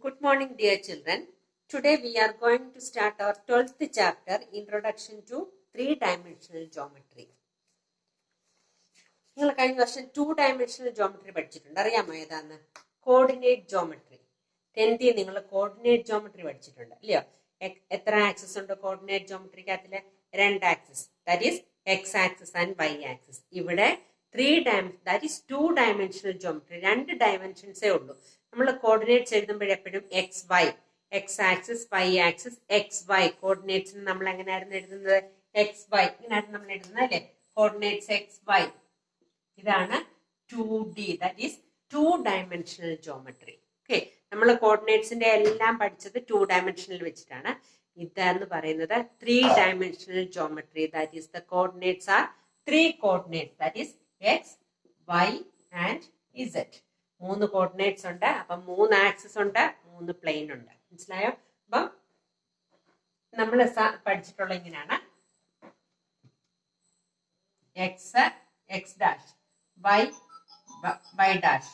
Good morning, dear children. Today we are going to start our 12th chapter, Introduction to Three-Dimensional Geometry. നിങ്ങൾ കഴിഞ്ഞ വർഷം 2-dimensional geometry പഠിച്ചിട്ടുണ്ട്. അറിയാമോ ഏതാന്ന്? Coordinate geometry. 10th നിങ്ങൾ coordinate geometry പഠിച്ചിട്ടുണ്ട് അല്ലയോ? എത്ര ആക്സിസ് ഉണ്ട് കോർഡിനേറ്റ് ജോമെട്രിക്കകത്തില്? 2 axis, that is X axis and Y axis. ഇവിടെ 2-dimensional geometry, 2 ഡയമെൻഷൻസേ ഉള്ളൂ. നമ്മൾ കോർഡിനേറ്റ്സ് എഴുതുമ്പോഴെപ്പോഴും X Y, X axis, Y axis, X Y കോർഡിനേറ്റ്സിന് നമ്മൾ എങ്ങനെയായിരുന്നു എഴുതുന്നത്? എക്സ് വൈ ഇങ്ങനെയായിരുന്നു നമ്മൾ എഴുതുന്നത് അല്ലേ? Coordinates X Y. ഇതാണ് 2D, that is 2-dimensional geometry. Okay, നമ്മൾ കോർഡിനേറ്റ്സിന്റെ എല്ലാം പഠിച്ചത് 2 വെച്ചിട്ടാണ്. ഇതെന്ന് പറയുന്നത് 3-dimensional geometry, that is the coordinates are 3 coordinates, that is x, y and z. 3 coordinates ഉണ്ട്, അപ്പം 3 ആക്സിസ് ഉണ്ട്, 3 പ്ലെയിൻ ഉണ്ട്. മനസ്സിലായോ? അപ്പം നമ്മൾ പഠിച്ചിട്ടുള്ള ഇങ്ങനെയാണ്: X, X dash, Y, Y dash.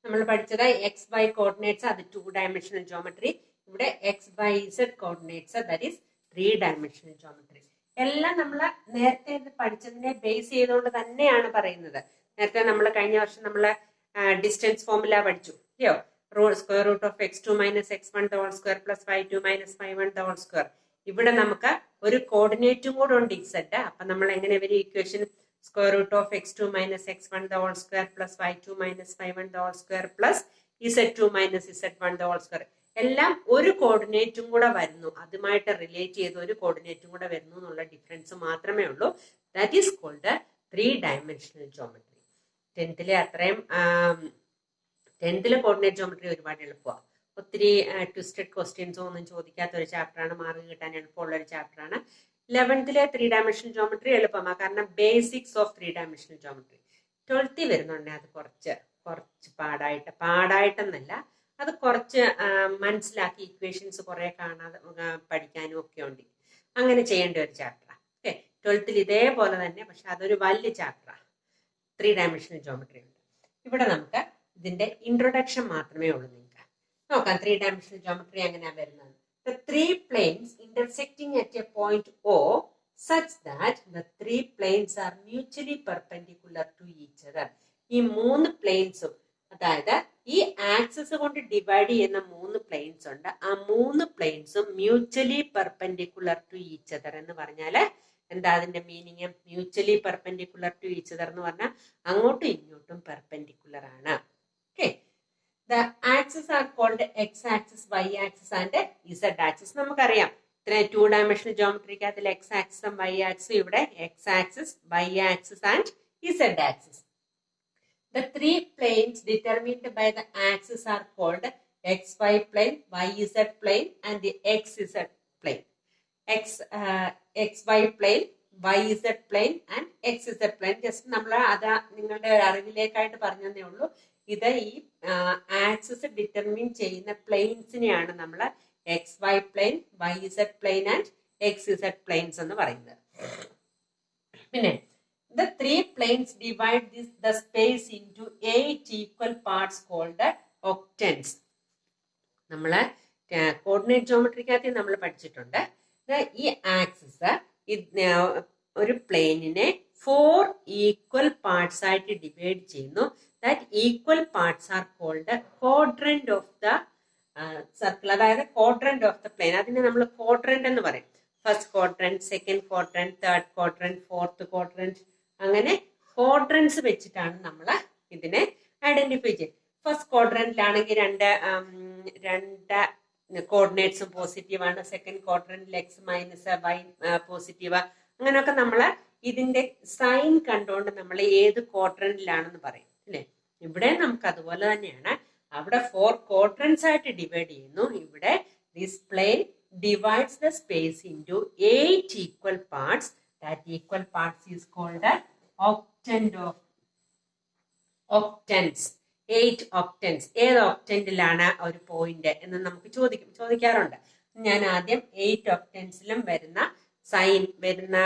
നമ്മൾ പഠിച്ചത് എക്സ് വൈ കോർഡിനേറ്റ്സ്, അത് 2-dimensional geometry. ഇവിടെ X Y Z coordinates, that is 3-dimensional geometry. എല്ലാം നമ്മൾ നേരത്തെ പഠിച്ചതിനെ ബേസ് ചെയ്തുകൊണ്ട് തന്നെയാണ് പറയുന്നത്. നേരത്തെ നമ്മൾ കഴിഞ്ഞ വർഷം നമ്മൾ ഡിസ്റ്റൻസ് ഫോർമുല പഠിച്ചു അല്ലയോ? Square root of x2 minus x1 the whole square plus y2 minus y1 the whole square. ഇവിടെ നമുക്ക് ഒരു കോർഡിനേറ്റും കൂടെ ഉണ്ട് ഇസഡ്. അപ്പൊ നമ്മൾ എങ്ങനെ വരും equation? Square root of x2 minus x1 the whole square plus y2 minus y1 the whole square plus z2 minus z1 the whole square. എല്ലാം ഒരു കോർഡിനേറ്റും കൂടെ വരുന്നു, അതുമായിട്ട് റിലേറ്റ് ചെയ്ത് ഒരു കോർഡിനേറ്റും കൂടെ വരുന്നു എന്നുള്ള ഡിഫറൻസ് മാത്രമേ ഉള്ളൂ. That is called 3-dimensional geometry. 10th അത്രയും 10th കോർഡിനേറ്റ് ജോമെട്രി ഒരുപാട് എളുപ്പമാണ്. ഒത്തിരി ട്വിസ്റ്റഡ് ക്വസ്റ്റ്യൻസോ ഒന്നും ചോദിക്കാത്ത ഒരു ചാപ്റ്ററാണ്, മാർക്ക് കിട്ടാൻ എളുപ്പമുള്ള ഒരു ചാപ്റ്ററാണ്. 11th 3-dimensional geometry എളുപ്പമാണ്, കാരണം basics of 3-dimensional geometry. 12th വരുന്നുണ്ട് അത് കുറച്ച് പാടായിട്ടെന്നല്ല, അത് കുറച്ച് മനസ്സിലാക്കി ഇക്വേഷൻസ് കുറെ കാണാതെ പഠിക്കാനും ഒക്കെ ഉണ്ട്. അങ്ങനെ ചെയ്യേണ്ട ഒരു ചാപ്റ്ററാണ്. ഓക്കെ, 12th ഇതേപോലെ തന്നെ, പക്ഷെ അതൊരു വലിയ ചാപ്റ്ററാണ്. 3-dimensional geometry ഉണ്ട്. ഇവിടെ നമുക്ക് ഇതിന്റെ ഇൻട്രൊഡക്ഷൻ മാത്രമേ ഉള്ളൂ. നിങ്ങൾക്ക് നോക്കാം 3-dimensional geometry എങ്ങനെയാണ് വരുന്നത്. The 3 planes intersecting at a point O such that the 3 planes are mutually perpendicular to each other. ഈ 3 പ്ലെയിൻസും, അതായത് ഈ ആക്സിസ് കൊണ്ട് ഡിവൈഡ് ചെയ്യുന്ന 3 പ്ലെയിൻസ് ഉണ്ട്. ആ 3 പ്ലെയിൻസും mutually perpendicular to each other എന്ന് പറഞ്ഞാല് എന്താ അതിന്റെ meaning? Mutually perpendicular to each other എന്ന് പറഞ്ഞാൽ അങ്ങോട്ടും ഇങ്ങോട്ടും പെർപെൻഡിക്കുലർ ആണ്. Okay, the axis are called X axis, Y axis and Z axis. നമുക്കറിയാം 2-dimensional geometryക്കകത്തിൽ എക്സ് ആക്സിസും വൈ ആക്സിസും, ഇവിടെ X axis, Y axis and Z axis. The 3 planes determined by the axis are called xy plane, yz plane and the xz plane. xy plane, yz plane and xz plane. Just നമ്മൾ അത് നിങ്ങളുടെ അറിവിലേക്കായിട്ട് പറഞ്ഞതേ ഉള്ളൂ. ഇത് ഈ axis determine ചെയ്യുന്ന പ്ലെയിൻസിനെയാണ് നമ്മൾ xy plane, yz plane and xz planes എന്ന് പറയുന്നത്. പിന്നെ the 3 planes divide the space into 8 equal parts called octants. നമ്മള് കോർഡിനേറ്റ് ജോമെട്രിക്കകത്ത് നമ്മൾ പഠിച്ചിട്ടുണ്ട്. ഈ ആക്സിസ് ഒരു പ്ലെയിനിനെ 4 ഈക്വൽ പാർട്സ് ആയിട്ട് ഡിവൈഡ് ചെയ്യുന്നു. That equal parts are called quadrant of the circle, അതായത് ക്വാഡ്രന്റ് ഓഫ് ദ പ്ലെയിൻ. അതിനെ നമ്മൾ ക്വാഡ്രന്റ് എന്ന് പറയും. First quadrant, second quadrant, third quadrant, fourth quadrant, അങ്ങനെ ക്വാഡ്രന്റ്സ് വെച്ചിട്ടാണ് നമ്മൾ ഇതിനെ ഐഡന്റിഫൈ ചെയ്യുന്നത്. ഫസ്റ്റ് ക്വാഡ്രന്റിലാണെങ്കിൽ രണ്ട് കോർഡിനേറ്റ്സും പോസിറ്റീവ് ആണ്. സെക്കൻഡ് ക്വാഡ്രന്റിൽ എക്സ് മൈനസ് വൈ പോസിറ്റീവ്. അങ്ങനെയൊക്കെ നമ്മൾ ഇതിന്റെ സൈൻ കണ്ടുകൊണ്ട് നമ്മൾ ഏത് ക്വാഡ്രന്റിലാണെന്ന് പറയും അല്ലെ? ഇവിടെ നമുക്ക് അതുപോലെ തന്നെയാണ്. അവിടെ 4 ക്വാഡ്രന്റ്സ് ആയിട്ട് ഡിവൈഡ് ചെയ്യുന്നു. ഇവിടെ this plain divides the space into 8 equal parts. That equal parts is called an octant of octants. 8 octants. ഏത് octantലാണ് ഒരു പോയിന്റ് എന്ന് നമുക്ക് ചോദിക്കാറുണ്ട്. ഞാൻ ആദ്യം 8 octantsലും വരുന്ന സൈൻ, വരുന്ന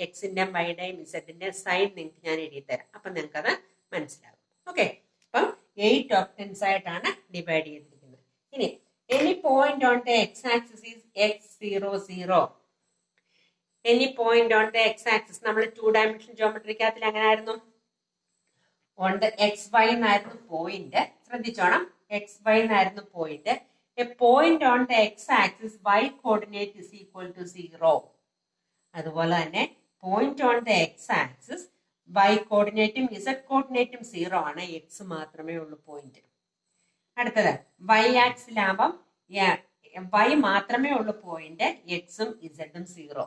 എക്സിന്റെ വൈയുടെയും ഇസഡിന്റെ സൈൻ നിങ്ങൾക്ക് ഞാൻ എഴുതി തരാം. അപ്പൊ നിങ്ങൾക്ക് അത് മനസ്സിലാകും. ഓക്കെ, അപ്പം 8 ഒക്ടൻസ് ആയിട്ടാണ് ഡിവൈഡ് ചെയ്തിരിക്കുന്നത്. ഇനി any point on the X axis is x00. Any point on the X axis നമ്മൾ 2 ഡയമെൻഷൻ ജോമെട്രിക്കകത്തിൽ അങ്ങനെ ആയിരുന്നു. ഓൺ ദ എക്സ് വൈ എന്നായിരുന്നു പോയിന്റ്. ശ്രദ്ധിച്ചോണം, എക്സ് വൈ എന്നായിരുന്നു point. A point on the X axis y coordinate is equal to 0. അതുപോലെ തന്നെ point on the X axis y കോർഡിനേറ്റും z കോർഡിനേറ്റും 0 ആണ്. എക്സ് മാത്രമേ ഉള്ളൂ പോയിന്റ്. അടുത്തത് y ആക്സിലാകുമ്പം y മാത്രമേ ഉള്ളൂ പോയിന്റ്, എക്സും ഇസഡും 0.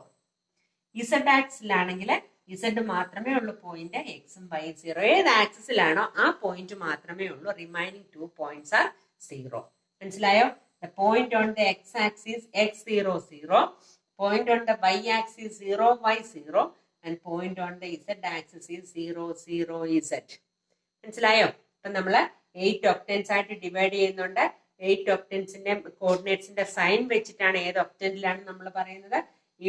ഇസഡ് ആക്സിലാണെങ്കിൽ ഇസഡ് മാത്രമേ ഉള്ളൂ പോയിന്റ്, എക്സും വൈ 0. ഏത് ആക്സിസിലാണോ ആ പോയിന്റ് മാത്രമേ ഉള്ളൂ. Remaining 2 points R 0. മനസ്സിലായോ? The point on the x-axis x00, point on the y-axis 0 y0, and point on the z-axis is 0 0 z. മനസ്സിലായോ? അപ്പൊ നമ്മള് 8 ഒക്ടൻസ് ആയിട്ട് ഡിവൈഡ് ചെയ്യുന്നുണ്ട്. 8 ഒക്ടൻസിന്റെ കോർഡിനേറ്റ്സിന്റെ സൈൻ വെച്ചിട്ടാണ് ഏത് ഒക്ടന്റിലാണ് നമ്മൾ പറയുന്നത്. ഈ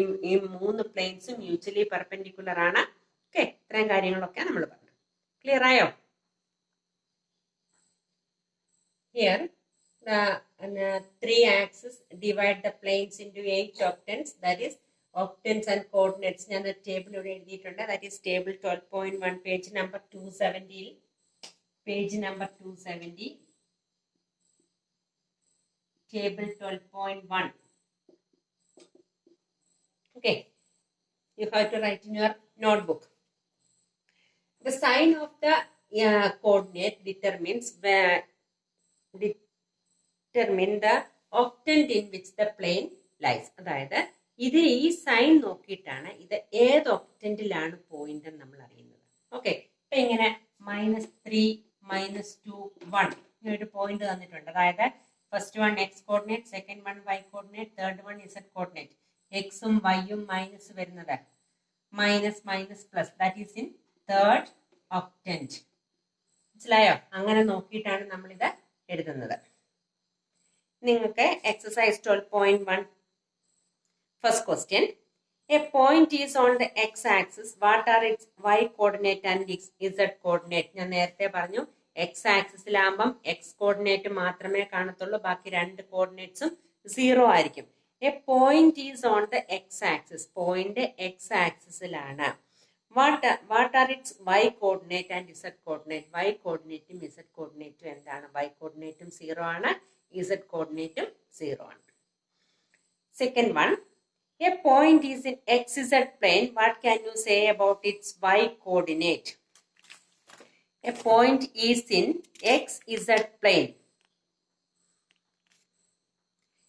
3 പ്ലെയിൻസും മ്യൂച്വലി പെർപെൻഡിക്കുലർ ആണ്. ഓക്കെ, ഇത്രയും കാര്യങ്ങളൊക്കെ നമ്മൾ പറഞ്ഞു. ക്ലിയർ ആയോ? Here the 3 axes divide the planes into 8 octants, that is octants and coordinates. ഞാൻ ഒരു ടേബിൾ ഇവിടെ എഴുതിയിട്ടുണ്ട്. That is table 12.1, page number 270. Page number 270, table 12.1. Okay, you have to write in your notebook. The sign of the coordinate determine the octant in which the plane lies. അതായത് ഇത് ഈ sign നോക്കിയിട്ടാണ് ഇത് ഏത് ഒക്ടന്റിലാണ് point എന്ന് നമ്മൾ അറിയുന്നത്. Okay, ഇപ്പൊ ഇങ്ങനെ -3 -2 1 ഒരു പോയിന്റ് തന്നിട്ടുണ്ട്. അതായത് first one x coordinate, second one y coordinate, third one z coordinate. എക്സും വൈയും മൈനസ് വരുന്നത് minus minus plus, that is in third octant. മനസ്സിലായോ? അങ്ങനെ നോക്കിയിട്ടാണ് നമ്മൾ ഇത് എഴുതുന്നത്. നിങ്ങൾക്ക് exercise 12.1 first question. A point is on the X axis, what are its y coordinate and z coordinate? ഞാൻ നേരത്തെ പറഞ്ഞു, എക്സ് ആക്സിസിലാകുമ്പം എക്സ് കോർഡിനേറ്റ് മാത്രമേ കാണത്തുള്ളൂ, ബാക്കി 2 കോർഡിനേറ്റ്സും 0 ആയിരിക്കും. A point is on the X axis, point x ആക്സിസിലാണ്. What are its y coordinate and z coordinate? Y കോർഡിനേറ്റും ഇസഡ് കോർഡിനേറ്റും എന്താണ്? വൈ കോർഡിനേറ്റും 0 ആണ്, ഇസഡ് കോർഡിനേറ്റും 0 ആണ്. Second one, a point is in x Z plane, what can you say about its y coordinate? A point is in x Z plane.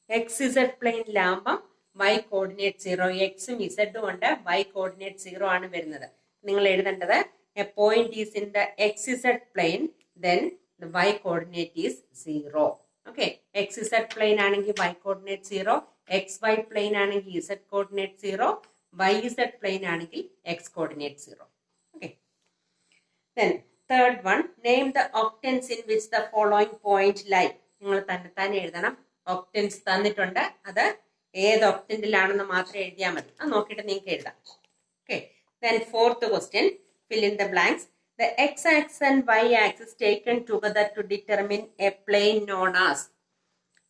X z പ്ലെയിനിലാകുമ്പം y coordinate 0, എക്സും ഇസഡും ഉണ്ട്, Y coordinate 0 ആണ് വരുന്നത്. നിങ്ങൾ എഴുതേണ്ടത് a point is in the x Z plane, then the y coordinate is 0. Okay, x Z plane ആണെങ്കിൽ y coordinate 0, x Y plane ആണെങ്കിൽ z coordinate 0, y Z plane ആണെങ്കിൽ x coordinate 0. Okay, then third one, name the octants in which the following point lie. നിങ്ങൾ തന്നെ എഴുതണം. Octants തന്നിട്ടുണ്ട്, അത് ഏത് ഒക്ടന്റിലാണെന്ന് മാത്രം എഴുതിയാൽ മതി. അത് നോക്കിയിട്ട് നിങ്ങൾക്ക് എഴുതാം. Okay, then fourth question, fill in the blanks. The x-axis and y-axis taken together to determine a plane known as.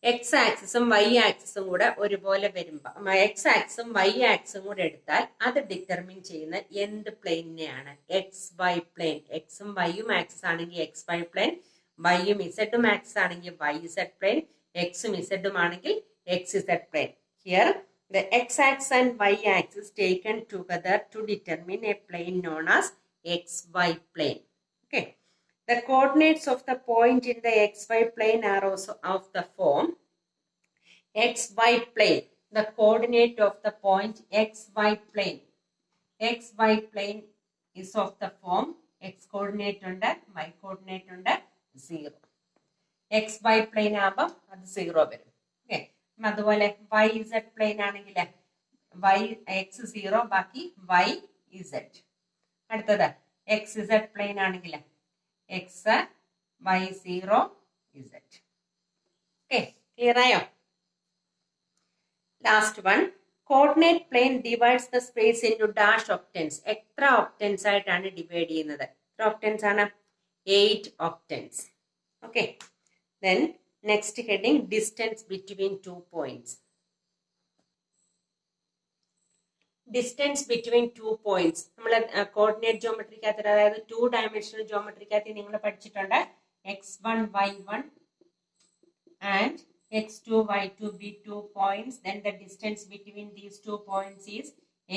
x-axisഉം y-axisഉം കൂടെ ഒരുപോലെ വരുമ്പോൾ, x-axisഉം y-axisഉം കൂടെ എടുത്താൽ അത് ഡിറ്റർമിൻ ചെയ്യുന്ന എന്ത് പ്ലെയിനെയാണ്? X Y plane. എക്സും വൈയും ആക്സിസ് ആണെങ്കിൽ എക്സ് വൈ പ്ലെയിൻ, വൈയും ഇസഡും ആക്സിസ് ആണെങ്കിൽ വൈ ഇസഡ് പ്ലെയിൻ, എക്സും ഇസഡും ആണെങ്കിൽ X Z plane. Here the x-axis and y-axis taken together to determine a plane known as xy plane. Okay, the coordinates of the point in the xy plane are also of the form xy plane. The coordinate of the point xy plane, xy plane is of the form x coordinate ഉണ്ട്, y coordinate ഉണ്ട്, 0. xy plane ആകുമ്പോൾ അത് 0 വരും. Okay, അതുപോലെ y Z plane ആണെങ്കിൽ y x 0, ബാക്കി y z. അടുത്തത് x Z plane ആണെങ്കിൽ X y 0 z. Okay, clear ആയോ? Last one, coordinate plane divides the space into dash octants. എത്ര ഒക്ടൻസ് ആയിട്ടാണ് ഡിവൈഡ് ചെയ്യുന്നത്? എത്ര ഒക്ടൻസ് ആണ്? 8 octants. Okay, then next heading, distance between 2 points. Distance between 2 points. നമ്മൾ coordinate ജോമെട്രിക്കകത്ത്, അതായത് 2 dimensional ജോമെട്രിക്കകത്ത് നിങ്ങൾ പഠിച്ചിട്ടുണ്ട് x1 y1 and x2 y2 be 2 points. Then the distance between these 2 points is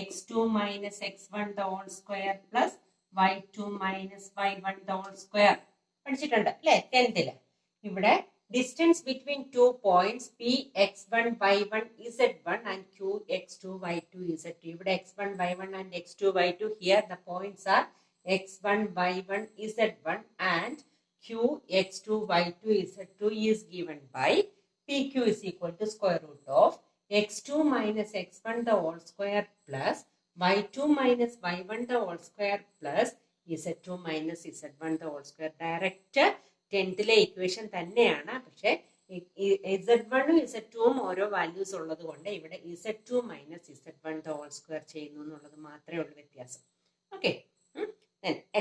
x2 minus x1 the whole square plus y2 minus y1 the whole square. പഠിച്ചിട്ടുണ്ട് അല്ലേ 10th. ഇവിടെ distance between 2 points p x1 y1 z1 and q x2 y2 z2. ഇവിടെ x1 y1 and x2 y2, here the points are x1 y1 z1 and q x2 y2 z2 is given by pq is equal to square root of x2 minus x1 the whole square plus y2 minus y1 the whole square plus z2 minus z1 the whole square. Direct 10th equation തന്നെയാണ്, പക്ഷെ z1ഉം z2ഉം ഓരോ values ഉള്ളത് കൊണ്ട് ഇവിടെ z2 minus z1 the whole square ചെയ്യുന്നു എന്നുള്ളത് മാത്രമേ ഉള്ളൂ വ്യത്യാസം. ഓക്കെ,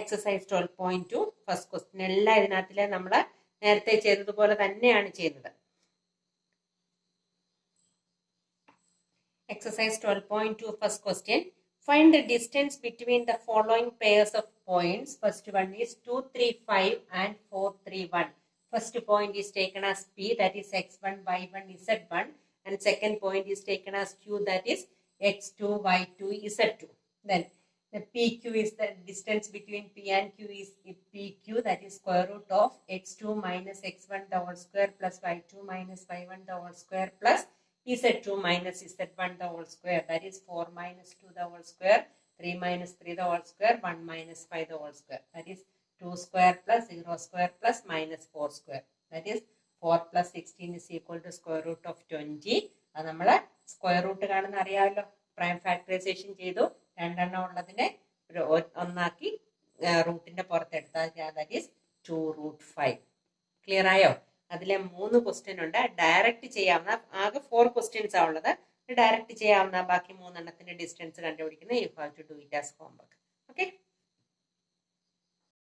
എക്സസൈസ് 12.2 ഫസ്റ്റ് ക്വസ്റ്റ്യൻ എല്ലാം ഇതിനകത്തിലെ നമ്മൾ നേരത്തെ ചെയ്തതുപോലെ തന്നെയാണ് ചെയ്യുന്നത്. Exercise 12.2 first question. Find the distance between the following pairs of points. First one is 2, 3, 5 and 4, 3, 1. First point is taken as P, that is x1, y1, z1. And second point is taken as Q, that is x2, y2, z2. Then the PQ is the distance between P and Q is PQ, that is square root of x2 minus x1 the whole square plus y2 minus y1 the whole square plus z2 minus z1 the whole square, that is 4 minus 2 the whole square, 3 minus 3 the whole square, 1 minus 5 the whole square, that is 2 square plus 0 square plus minus 4 square, that is 4 plus 16 is equal to square root of 20. അത് നമ്മൾ square root കാണുന്ന അറിയാമല്ലോ, prime factorisation ചെയ്തു, രണ്ടെണ്ണം ഉള്ളതിനെ ഒന്നാക്കി റൂട്ടിന്റെ പുറത്തെടുത്താൽ that is 2 root 5. Clear ആയോ? അതിലെ 3 ക്വസ്റ്റ്യൻ ഉണ്ട്. ഡയറക്റ്റ് ചെയ്യാവുന്ന, ആകെ 4 ക്വസ്റ്റ്യൻസ് ആ ഉള്ളത്. ഡയറക്റ്റ് ചെയ്യാവുന്ന ബാക്കി 3 എണ്ണത്തിന്റെ ഡിസ്റ്റൻസ് കണ്ടുപിടിക്കുന്നത് you have to do it as homework.